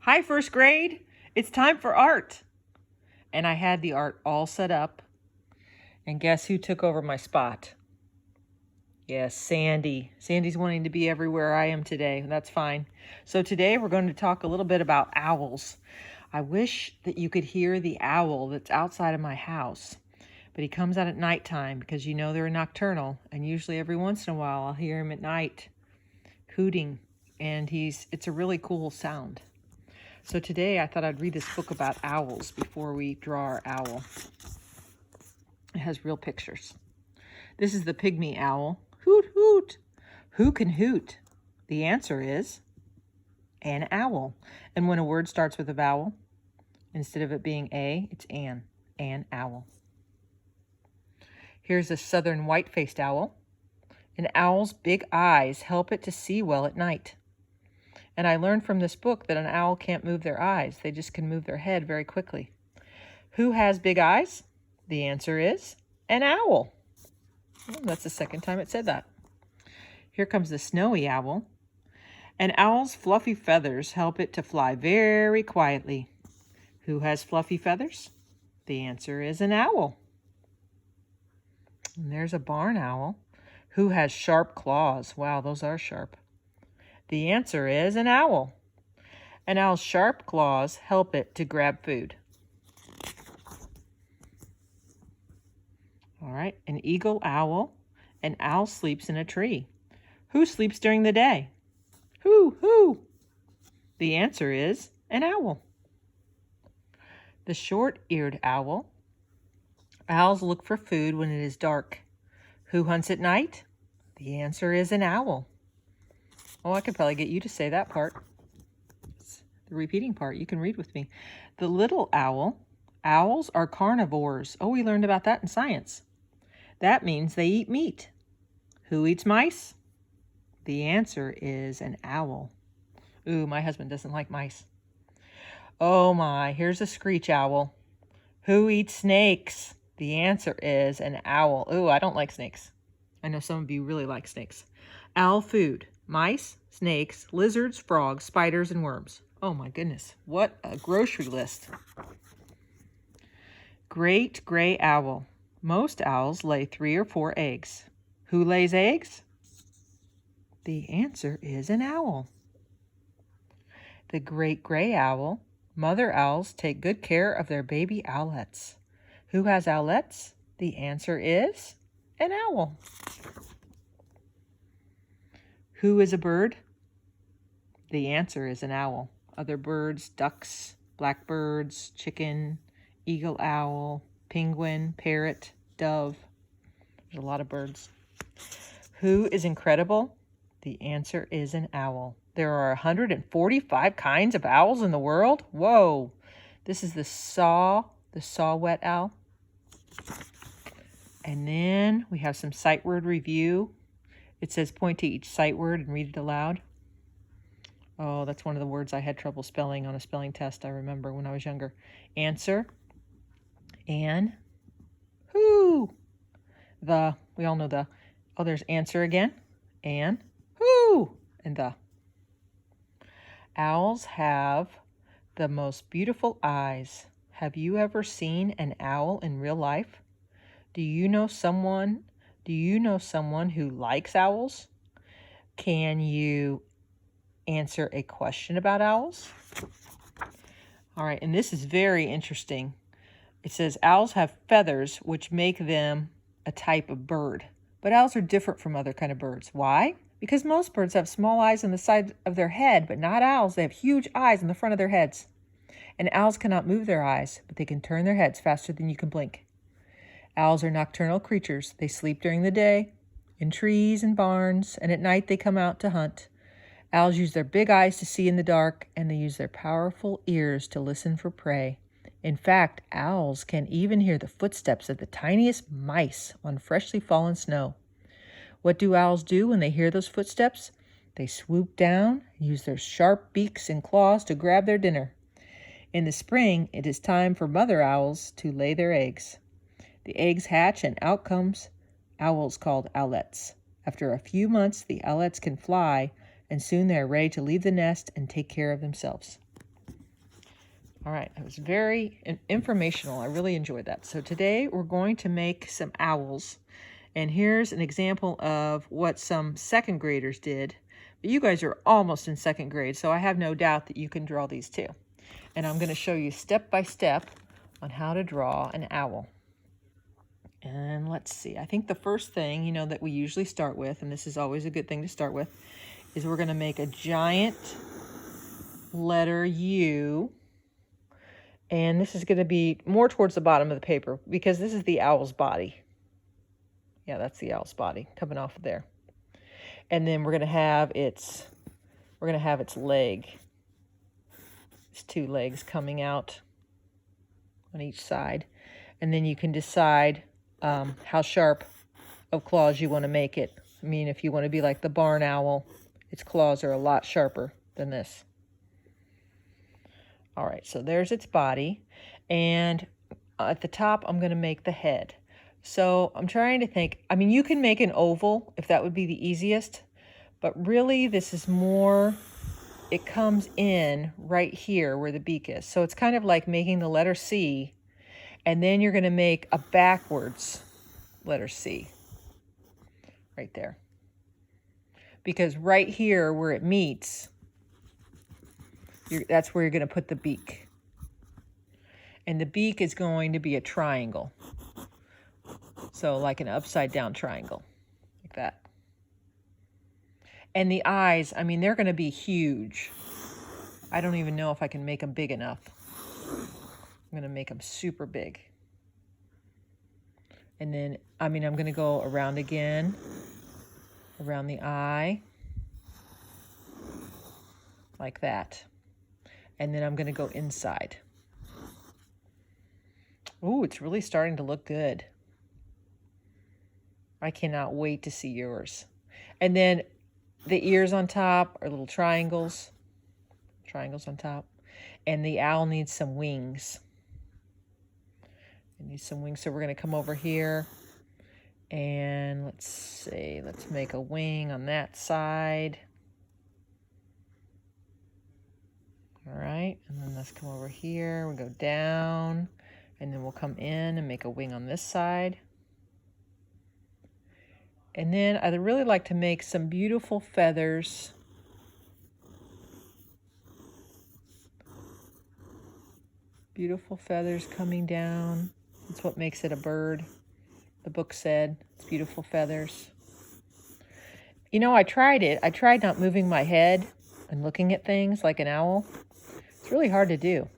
Hi, first grade. It's time for art. And I had the art all set up. And guess who took over my spot? Yes, Sandy. Sandy's wanting to be everywhere I am today. That's fine. So today we're going to talk a little bit about owls. I wish that you could hear the owl that's outside of my house. But he comes out at nighttime because you know they're nocturnal. And usually every once in a while I'll hear him at night hooting. And it's a really cool sound. So today I thought I'd read this book about owls before we draw our owl. It has real pictures. This is the pygmy owl. Hoot, hoot. Who can hoot? The answer is an owl. And when a word starts with a vowel, instead of it being a, it's an owl. Here's a southern white-faced owl. An owl's big eyes help it to see well at night. And I learned from this book that an owl can't move their eyes. They just can move their head very quickly. Who has big eyes? The answer is an owl. Oh, that's the second time it said that. Here comes the snowy owl. An owl's fluffy feathers help it to fly very quietly. Who has fluffy feathers? The answer is an owl. And there's a barn owl. Who has sharp claws? Wow, those are sharp. The answer is an owl. An owl's sharp claws help it to grab food. All right, an eagle owl. An owl sleeps in a tree. Who sleeps during the day? Who? The answer is an owl. The short-eared owl. Owls look for food when it is dark. Who hunts at night? The answer is an owl. Oh, I could probably get you to say that part. It's the repeating part. You can read with me. The little owl. Owls are carnivores. Oh, we learned about that in science. That means they eat meat. Who eats mice? The answer is an owl. Ooh, my husband doesn't like mice. Oh my, here's a screech owl. Who eats snakes? The answer is an owl. Ooh, I don't like snakes. I know some of you really like snakes. Owl food. Mice, snakes, lizards, frogs, spiders, and worms. Oh my goodness, what a grocery list. Great gray owl. Most owls lay 3 or 4 eggs. Who lays eggs? The answer is an owl. The great gray owl. Mother owls take good care of their baby owlets. Who has owlets? The answer is an owl. Who is a bird? The answer is an owl. Other birds, ducks, blackbirds, chicken, eagle owl, penguin, parrot, dove. There's a lot of birds. Who is incredible? The answer is an owl. There are 145 kinds of owls in the world. Whoa. This is the saw-whet owl. And then we have some sight word review. It says point to each sight word and read it aloud. Oh, that's one of the words I had trouble spelling on a spelling test, I remember when I was younger. Answer. An. Who. The. We all know the. Oh, there's answer again. An. Who. And the. Owls have the most beautiful eyes. Have you ever seen an owl in real life? Do you know someone who likes owls? Can you answer a question about owls? All right, and this is very interesting. It says owls have feathers which make them a type of bird. But owls are different from other kind of birds. Why? Because most birds have small eyes on the side of their head, but not owls. They have huge eyes on the front of their heads. And owls cannot move their eyes, but they can turn their heads faster than you can blink. Owls are nocturnal creatures. They sleep during the day, in trees and barns, and at night they come out to hunt. Owls use their big eyes to see in the dark, and they use their powerful ears to listen for prey. In fact, owls can even hear the footsteps of the tiniest mice on freshly fallen snow. What do owls do when they hear those footsteps? They swoop down, use their sharp beaks and claws to grab their dinner. In the spring, it is time for mother owls to lay their eggs. The eggs hatch and out comes owls called owlets. After a few months, the owlets can fly, and soon they are ready to leave the nest and take care of themselves. All right, it was very informational. I really enjoyed that. So today we're going to make some owls. And here's an example of what some second graders did. But you guys are almost in second grade, so I have no doubt that you can draw these too. And I'm going to show you step by step on how to draw an owl. And let's see, I think the first thing, that we usually start with, and this is always a good thing to start with, is we're going to make a giant letter U. And this is going to be more towards the bottom of the paper because this is the owl's body. Yeah, that's the owl's body coming off of there. And then we're going to have its leg. Its two legs coming out on each side. And then you can decide how sharp of claws you want to make it. I mean, if you want to be like the barn owl, its claws are a lot sharper than this. All right, so there's its body. And at the top, I'm going to make the head. So I'm trying to think, I mean, you can make an oval if that would be the easiest, but really this is more, it comes in right here where the beak is. So it's kind of like making the letter C, and then you're going to make a backwards letter C right there. Because right here where it meets, that's where you're going to put the beak. And the beak is going to be a triangle. So like an upside down triangle, like that. And the eyes, I mean, they're going to be huge. I don't even know if I can make them big enough. I'm going to make them super big. And then, I mean, I'm going to go around again, around the eye, like that. And then I'm going to go inside. Ooh, it's really starting to look good. I cannot wait to see yours. And then the ears on top are little triangles. Triangles on top. And the owl needs some wings. It needs some wings. So we're going to come over here. And let's see. Let's make a wing on that side. All right. And then let's come over here. We'll go down. And then we'll come in and make a wing on this side. And then I'd really like to make some beautiful feathers. Beautiful feathers coming down. That's what makes it a bird. The book said it's beautiful feathers. I tried it. I tried not moving my head and looking at things like an owl. It's really hard to do.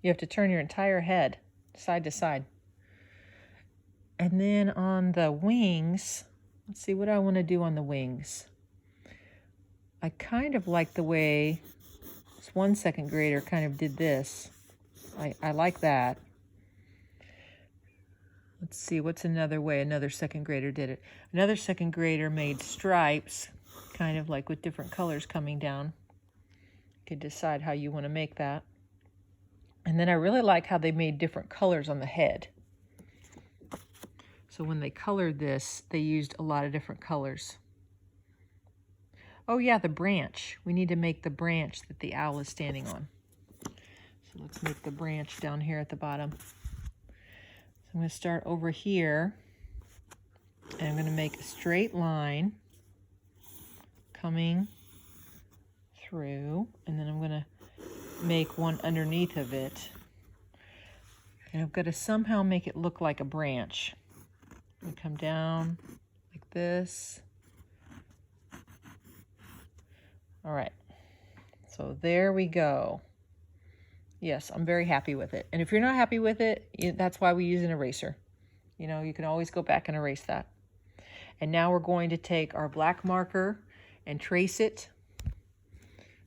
You have to turn your entire head side to side. And then on the wings, let's see what I want to do on the wings. I kind of like the way this one second grader kind of did this. I like that. Let's see, what's another way another second grader did it? Another second grader made stripes, kind of like with different colors coming down. You could decide how you want to make that. And then I really like how they made different colors on the head. So when they colored this, they used a lot of different colors. Oh yeah, the branch. We need to make the branch that the owl is standing on. So let's make the branch down here at the bottom. So I'm going to start over here. And I'm going to make a straight line coming through. And then I'm going to make one underneath of it. And I've got to somehow make it look like a branch. And come down like this. All right, so there we go. Yes, I'm very happy with it. And if you're not happy with it, that's why we use an eraser. You can always go back and erase that. And now we're going to take our black marker and trace it.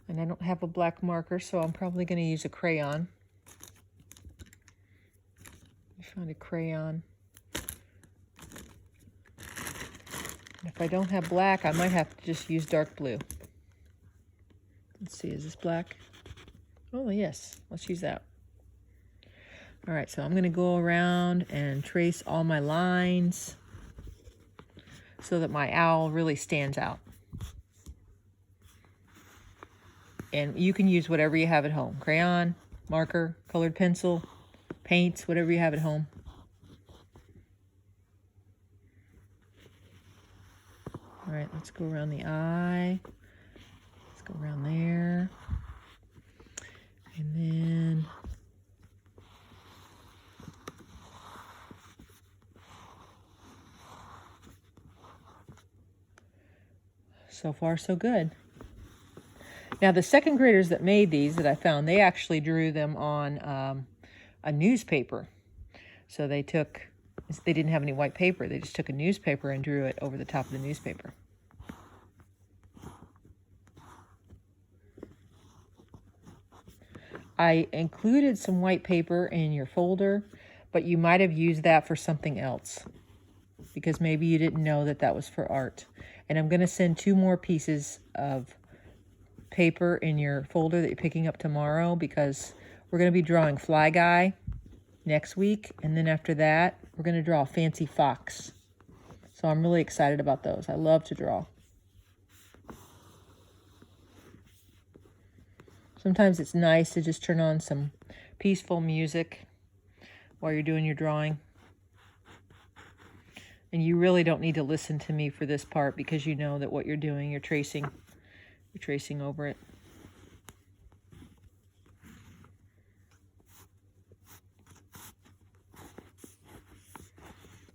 And I don't have a black marker, so I'm probably going to use a crayon. Find a crayon. If I don't have black, I might have to just use dark blue. Let's see, is this black? Oh, yes, let's use that. All right, so I'm going to go around and trace all my lines so that my owl really stands out. And you can use whatever you have at home. Crayon, marker, colored pencil, paints, whatever you have at home. All right, let's go around the eye. Let's go around there. And then so far so good. Now the second graders that made these that I found, they actually drew them on a newspaper. So they didn't have any white paper. They just took a newspaper and drew it over the top of the newspaper. I included some white paper in your folder, but you might have used that for something else because maybe you didn't know that that was for art. And I'm going to send 2 more pieces of paper in your folder that you're picking up tomorrow because we're going to be drawing Fly Guy next week. And then after that, we're going to draw a fancy fox. So I'm really excited about those. I love to draw. Sometimes it's nice to just turn on some peaceful music while you're doing your drawing. And you really don't need to listen to me for this part because you know that what you're doing, you're tracing over it.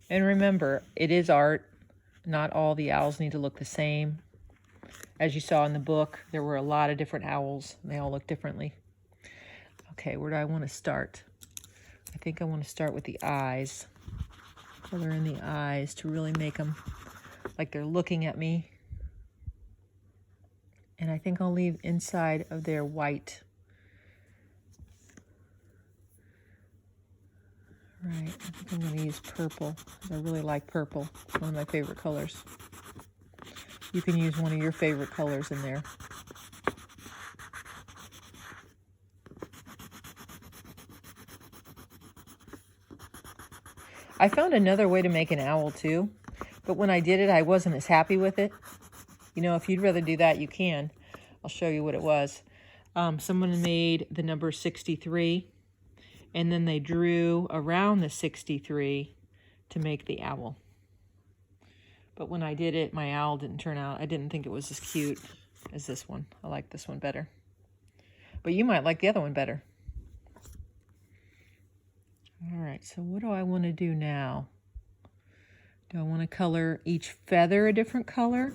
And remember, it is art. Not all the owls need to look the same. As you saw in the book, there were a lot of different owls, and they all look differently. Okay, where do I want to start? I think I want to start with the eyes. Color in the eyes to really make them like they're looking at me. And I think I'll leave inside of their white. Right, I think I'm going to use purple. I really like purple. It's one of my favorite colors. You can use one of your favorite colors in there. I found another way to make an owl too, but when I did it, I wasn't as happy with it. You know, if you'd rather do that, you can. I'll show you what it was. Someone made the number 63, and then they drew around the 63 to make the owl. But when I did it, my owl didn't turn out. I didn't think it was as cute as this one. I like this one better. But you might like the other one better. All right, so what do I want to do now? Do I want to color each feather a different color?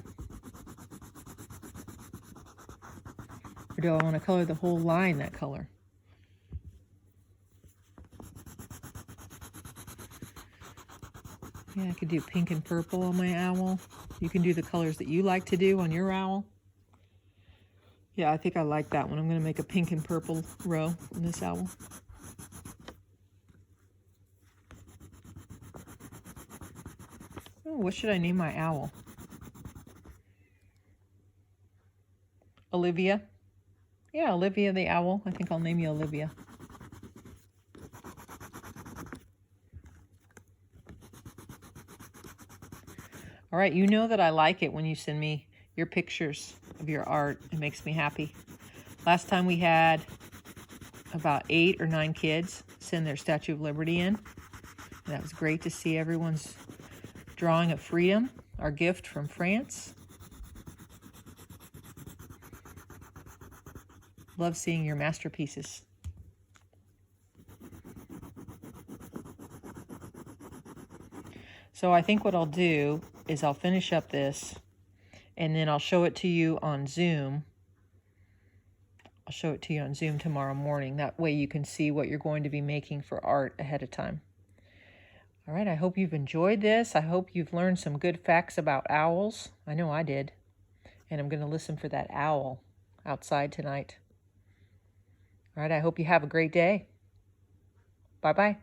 Or do I want to color the whole line that color? Yeah, I could do pink and purple on my owl. You can do the colors that you like to do on your owl. Yeah, I think I like that one. I'm going to make a pink and purple row in this owl. Oh, what should I name my owl? Olivia? Yeah, Olivia the owl. I think I'll name you Olivia. All right, you know that I like it when you send me your pictures of your art. It makes me happy. Last time we had about 8 or 9 kids send their Statue of Liberty in. And that was great to see everyone's drawing of freedom, our gift from France. Love seeing your masterpieces. So I think what I'll do is I'll finish up this and then I'll show it to you on Zoom. I'll show it to you on Zoom tomorrow morning. That way you can see what you're going to be making for art ahead of time. All right, I hope you've enjoyed this. I hope you've learned some good facts about owls. I know I did. And I'm going to listen for that owl outside tonight. All right, I hope you have a great day. Bye-bye.